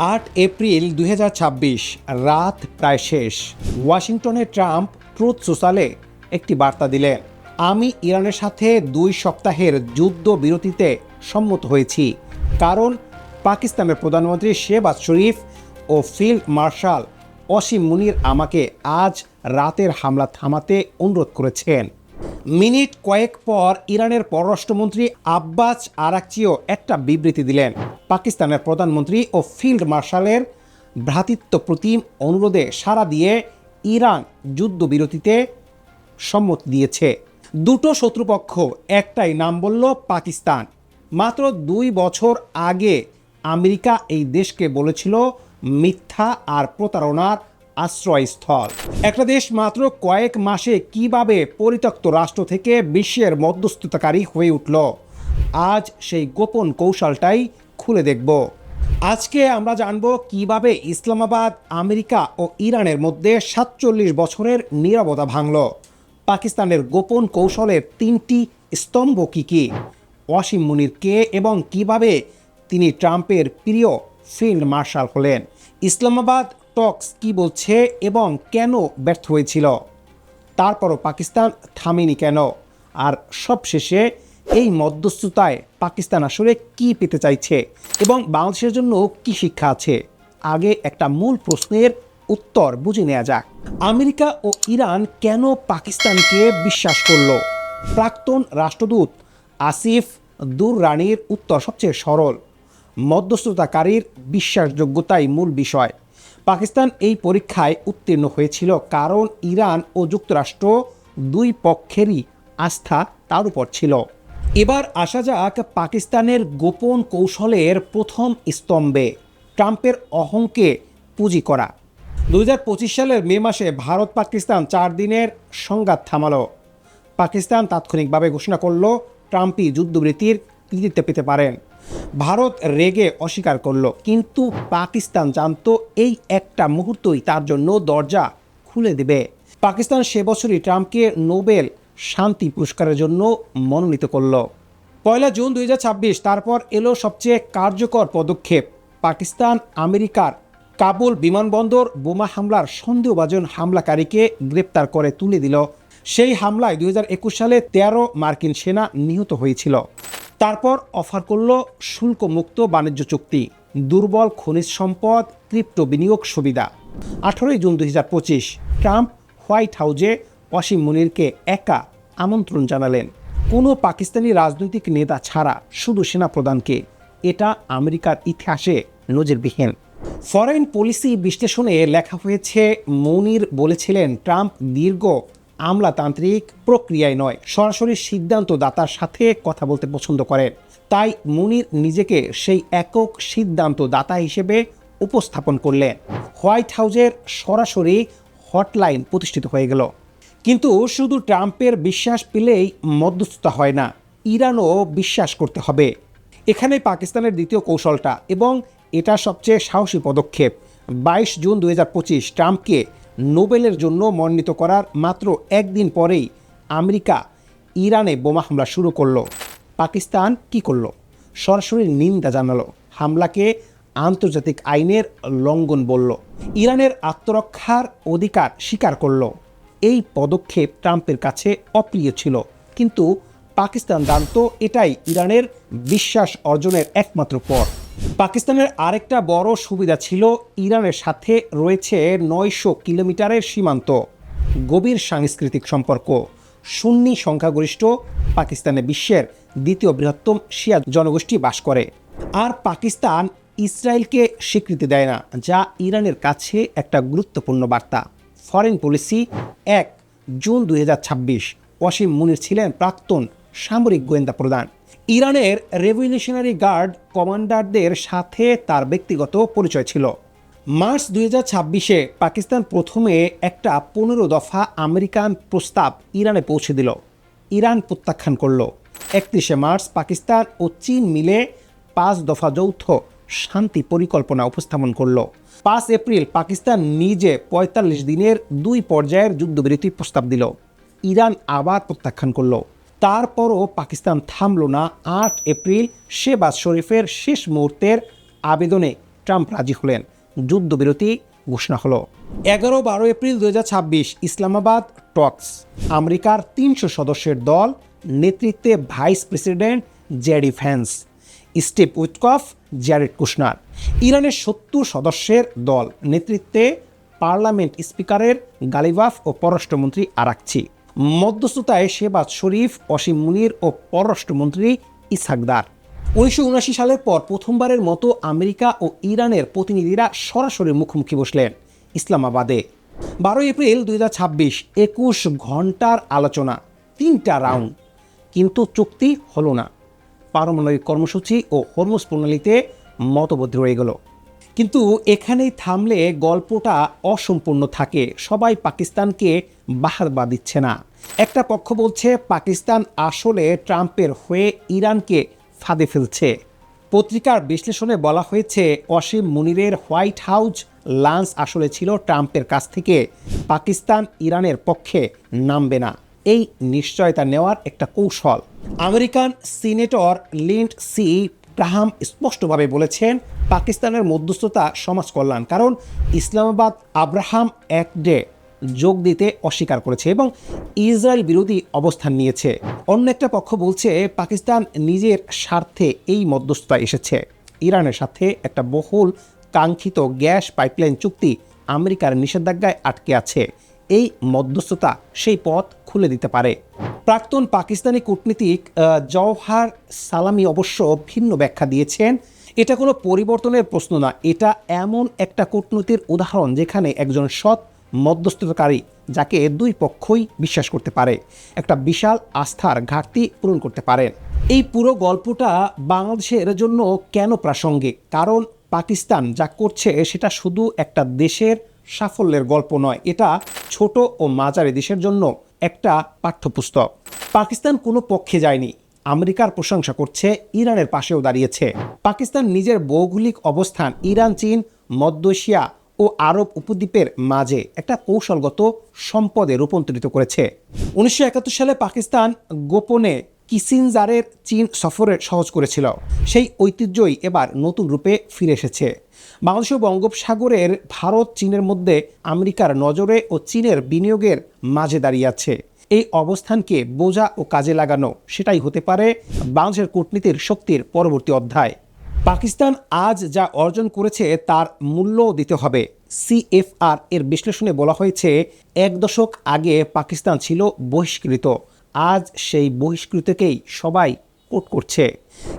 8 April 2026 রাত প্রায় শেষ। ওয়াশিংটনে ট্রাম্প ট্রুথ সোশ্যালে একটি বার্তা দিলেন, আমি ইরানের সাথে 2 সপ্তাহের যুদ্ধ বিরতিতে সম্মত হয়েছি, কারণ পাকিস্তানের প্রধানমন্ত্রী শেহবাজ শরীফ ও ফিল্ড মার্শাল অসীম মুনির আমাকে আজ রাতের হামলা থামাতে অনুরোধ করেছেন। মিনিট কয়েক পর ইরানের পররাষ্ট্রমন্ত্রী আব্বাস আরাকচিও একটা বিবৃতি দিলেন। পাকিস্তানের প্রধানমন্ত্রী ও ফিল্ড মার্শালের ভ্রাতৃত্বপ্রতিম অনুরোধে সাড়া দিয়ে ইরান যুদ্ধবিরতিতে সম্মতি দিয়েছে। দুটো শত্রুপক্ষ একটাই নাম বলল, পাকিস্তান। মাত্র 2 বছর আগে আমেরিকা এই দেশকে বলেছিল মিথ্যা আর প্রতারণার আশ্রয়স্থল। একটা দেশ মাত্র কয়েক মাসে কিভাবে পরিত্যক্ত রাষ্ট্র থেকে বিশ্বের মধ্যস্থতাকারী হয়ে উঠল, আজ সেই গোপন কৌশলটাই খুলে দেখব। আজকে আমরা জানব কিভাবে ইসলামাবাদ, আমেরিকা ও ইরানের মধ্যে 47 বছরের নীরবতা ভাঙল, পাকিস্তানের গোপন কৌশলের 3টি স্তম্ভ কী কী, অসীম মুনির কে এবং কিভাবে তিনি ট্রাম্পের প্রিয় ফিল্ড মার্শাল হলেন, ইসলামাবাদ টক্স কি বলছে এবং কেন ব্যর্থ হয়েছিল, তারপরও পাকিস্তান থামেনি কেন, আর সবশেষে এই মধ্যস্থতায় পাকিস্তান আসলে কি পেতে চাইছে এবং বাংলাদেশের জন্য কি শিক্ষা আছে। আগে একটা মূল প্রশ্নের উত্তর বুঝে নেওয়া যাক। আমেরিকা ও ইরান কেন পাকিস্তানকে বিশ্বাস করল? প্রাক্তন রাষ্ট্রদূত আসিফ দুররানির উত্তর সবচেয়ে সরল, মধ্যস্থতাকারীর বিশ্বাসযোগ্যতাই মূল বিষয়। পাকিস্তান এই পরীক্ষায় উত্তীর্ণ হয়েছিল কারণ ইরান ও যুক্তরাষ্ট্র 2 পক্ষেরই আস্থা তার উপর ছিল। এবার আসা যাক পাকিস্তানের গোপন কৌশলের প্রথম স্তম্ভে, ট্রাম্পের অহংকে পুঁজি করা। 2025 সালের মে মাসে ভারত পাকিস্তান 4 দিনের সংঘাত থামালো। পাকিস্তান তাৎক্ষণিকভাবে ঘোষণা করল ট্রাম্পই যুদ্ধবিরতির কৃতিত্ব পেতে পারেন। ভারত রেগে অস্বীকার করল, কিন্তু পাকিস্তান জানত এই একটা মুহূর্তই তার জন্য দরজা খুলে দেবে। পাকিস্তান সে বছরই ট্রাম্পকে নোবেল শান্তি পুরস্কারের জন্য মনোনীত করল। 1 জুন 2026 তারপর এলো সবচেয়ে কার্যকর পদক্ষেপ। পাকিস্তান আমেরিকার কাবুল বিমানবন্দর বোমা হামলার সন্দেহভাজন হামলাকারীকে গ্রেপ্তার করে তুলে দিল। সেই হামলায় 2021 সালে 13 মার্কিন সেনা নিহত হয়েছিল। তারপর অফার করল শুল্কমুক্ত বাণিজ্য চুক্তি, দুর্বল খনিজ সম্পদ, ক্রিপ্টো বিনিয়োগ সুবিধা। 18 জুন 2025 ট্রাম্প হোয়াইট হাউসে অসীম মুনিরকে একা আমন্ত্রণ জানালেন, কোনো পাকিস্তানি রাজনৈতিক নেতা ছাড়া, শুধু সেনাপ্রধানকে। এটা আমেরিকার ইতিহাসে নজিরবিহীন। ফরেন পলিসি বিশ্লেষণে লেখা হয়েছে, মুনির বলেছিলেন ট্রাম্প দীর্ঘ আমলাতান্ত্রিক প্রক্রিয়ায় নয়, সরাসরি সিদ্ধান্তদাতার সাথে কথা বলতে পছন্দ করেন। তাই মুনির নিজেকে সেই একক সিদ্ধান্তদাতা হিসেবে উপস্থাপন করলেন। হোয়াইট হাউসের সরাসরি হটলাইন প্রতিষ্ঠিত হয়ে গেল। কিন্তু শুধু ট্রাম্পের বিশ্বাস পেলেই মধ্যস্থতা হয় না, ইরানও বিশ্বাস করতে হবে। এখানে পাকিস্তানের দ্বিতীয় কৌশলটা, এবং এটা সবচেয়ে সাহসী পদক্ষেপ। 22 জুন 2025 ট্রাম্পকে নোবেলের জন্য মনোনীত করার মাত্র 1 দিন পরেই আমেরিকা ইরানে বোমা হামলা শুরু করলো। পাকিস্তান কি করলো? সরাসরি নিন্দা জানালো, হামলাকে আন্তর্জাতিক আইনের লঙ্ঘন বলল, ইরানের আত্মরক্ষার অধিকার স্বীকার করল। এই পদক্ষেপ ট্রাম্পের কাছে অপ্রিয় ছিল, কিন্তু পাকিস্তান জানত এটাই ইরানের বিশ্বাস অর্জনের একমাত্র পথ। পাকিস্তানের আরেকটা বড় সুবিধা ছিল, ইরানের সাথে রয়েছে 900 কিলোমিটারের সীমান্ত, গভীর সাংস্কৃতিক সম্পর্ক, সুন্নি সংখ্যাগরিষ্ঠ পাকিস্তানে বিশ্বের দ্বিতীয় বৃহত্তম শিয়া জনগোষ্ঠী বাস করে। আর পাকিস্তান ইসরায়েলকে স্বীকৃতি দেয় না, যা ইরানের কাছে একটা গুরুত্বপূর্ণ বার্তা। ফরেন পলিসি 1 জুন 2026 অসীম মুনির ছিলেন প্রাক্তন সামরিক গোয়েন্দা প্রধান। ইরানের রেভলিউশনারি গার্ড কমান্ডারদের সাথে তার ব্যক্তিগত পরিচয় ছিল। মার্চ 2026 পাকিস্তান প্রথমে একটা 15 দফা আমেরিকান প্রস্তাব ইরানে পৌঁছে দিল। ইরান প্রত্যাখ্যান করল। 31 মার্চ পাকিস্তান ও চীন মিলে 5 দফা যৌথ শান্তি পরিকল্পনা উপস্থাপন করল। 5 এপ্রিল পাকিস্তান নিজে 45 দিনের 2 পর্যায়ের যুদ্ধবিরতি প্রস্তাব দিল। ইরান আবার প্রত্যাখ্যান করল। তারপরও পাকিস্তান থামল না। 8 এপ্রিল শেহবাজ শরীফের শেষ মুহূর্তের আবেদনে ট্রাম্প রাজি হলেন, যুদ্ধবিরতি ঘোষণা হলো। 11-12 এপ্রিল 2026 ইসলামাবাদ টক্স। আমেরিকার 300 সদস্যের দল, নেতৃত্বে vice president JD Vance, Steve Witkoff, Jared Kushner. ইরানের 70 সদস্যের দল, নেতৃত্বে পার্লামেন্ট স্পিকারের গালিবাফ ও পররাষ্ট্রমন্ত্রী আরাকচি। মধ্যস্থতায় শেহবাজ শরীফ, অসীম মুনির ও পররাষ্ট্রমন্ত্রী ইসহাকদার। 1979 সালের পর প্রথমবারের মতো আমেরিকা ও ইরানের প্রতিনিধিরা সরাসরি মুখোমুখি বসলেন ইসলামাবাদে। 12 এপ্রিল 2026 21 ঘন্টার আলোচনা, 3টা রাউন্ড, কিন্তু চুক্তি হলো না। পারমাণবিক কর্মসূচি ও হরমুজ প্রণালীতে মতবদ্ধ রয়ে গেল। কিন্তু এখানেই থামলে গল্পটা অসম্পূর্ণ থাকে। সবাই পাকিস্তানকে বাহবা দিচ্ছে না। একটা পক্ষ বলছে পাকিস্তান আসলে ট্রাম্পের হয়ে ইরানকে ফাঁদে ফেলছে। পত্রিকার বিশ্লেষণে বলা হয়েছে অসীম মুনিরের হোয়াইট হাউস লাঞ্চ আসলে ছিল ট্রাম্পের কাছ থেকে পাকিস্তান ইরানের পক্ষে নামবে না এই নিশ্চয়তা নেওয়ার একটা কৌশল। আমেরিকান সিনেটর লিন্ডসি গ্রাহাম স্পষ্টভাবে বলেছেন পাকিস্তানের মধ্যস্থতা সমাজ কল্যাণ, কারণ ইসলামাবাদ আব্রাহাম অ্যাক্টে যোগ দিতে অস্বীকার করেছে এবং ইসরায়েল বিরোধী অবস্থান নিয়েছে। অন্য একটা পক্ষ বলছে পাকিস্তান নিজের স্বার্থে এই মধ্যস্থতা এসেছে। ইরানের সাথে একটা বহুল কাঙ্ক্ষিত গ্যাস পাইপলাইন চুক্তি আমেরিকার নিষেধাজ্ঞায় আটকে আছে। এই মধ্যস্থতা সেই পথ খুলে দিতে পারে। প্রাক্তন পাকিস্তানি কূটনীতিক জওহার সালামি অবশ্য ভিন্ন ব্যাখ্যা দিয়েছেন। এটা কোনো পরিবর্তনের প্রশ্ন না, এটা এমন একটা কূটনীতির উদাহরণ যেখানে একজন সৎ মধ্যস্থতাকারী, যাকে দুই পক্ষই বিশ্বাস করতে পারে, একটা বিশাল আস্থার ঘাটতি পূরণ করতে পারেন। এই পুরো গল্পটা বাংলাদেশের জন্য কেন প্রাসঙ্গিক? কারণ পাকিস্তান যা করছে সেটা শুধু একটা দেশের সাফল্যের গল্প নয়, এটা ছোট ও মাঝারি দেশের জন্য একটা পাঠ্যপুস্তক। পাকিস্তান কোনো পক্ষে যায়নি, আমেরিকার প্রশংসা করছে, ইরানের পাশেও দাঁড়িয়েছে। পাকিস্তান নিজের ভৌগোলিক অবস্থান ইরান, চীন, মধ্য এশিয়া ও আরব উপদ্বীপের মাঝে একটা কৌশলগত সম্পদে রূপান্তরিত করেছে। 1971 সালে পাকিস্তান গোপনে কিসিঞ্জারের চীন সফরের সহজ করেছিল। সেই ঐতিহ্যই এবার নতুন রূপে ফিরে এসেছে। বাংলাদেশ ও বঙ্গোপসাগরের ভারত চীনের মধ্যে আমেরিকার নজরে ও চীনের বিনিয়োগের মাঝে দাঁড়িয়ে আছে। এই অবস্থানকে বোঝা ও কাজে লাগানো, সেটাই হতে পারে বাংলাদেশের কূটনীতির শক্তির পরবর্তী অধ্যায়। পাকিস্তান আজ যা অর্জন করেছে তার মূল্য দিতে হবে। সিএফআর এর বিশ্লেষণে বলা হয়েছে 1 দশক আগে পাকিস্তান ছিল বহিষ্কৃত, আজ সেই বহিষ্কৃতকেই সবাই কোট করছে।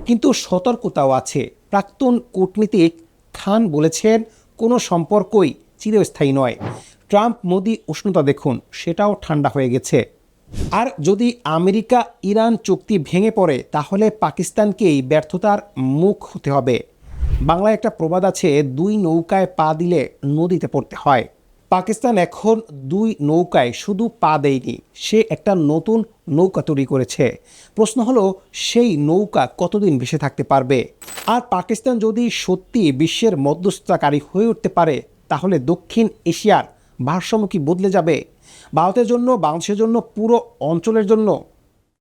কিন্তু সতর্কতাও আছে। প্রাক্তন কূটনীতিক খান বলেছেন কোনো সম্পর্কই চিরস্থায়ী নয়। ট্রাম্প মোদি উষ্ণতা দেখুন, সেটাও ঠান্ডা হয়ে গেছে। আর যদি আমেরিকা ইরান চুক্তি ভেঙে পড়ে তাহলে পাকিস্তানকেই ব্যর্থতার মুখ হতে হবে। বাংলায় একটা প্রবাদ আছে, 2 নৌকায় পা দিলে নদীতে পড়তে হয়। পাকিস্তান এখন 2 নৌকায় শুধু পা দেয়নি, সে একটা নতুন নৌকা তৈরি করেছে। প্রশ্ন হলো সেই নৌকা কতদিন ভেসে থাকতে পারবে? আর পাকিস্তান যদি সত্যি বিশ্বের মধ্যস্থতাকারী হয়ে উঠতে পারে তাহলে দক্ষিণ এশিয়ার ভারসাম্য কি বদলে যাবে? ভারতের জন্য, বাংলাদেশের জন্য, পুরো অঞ্চলের জন্য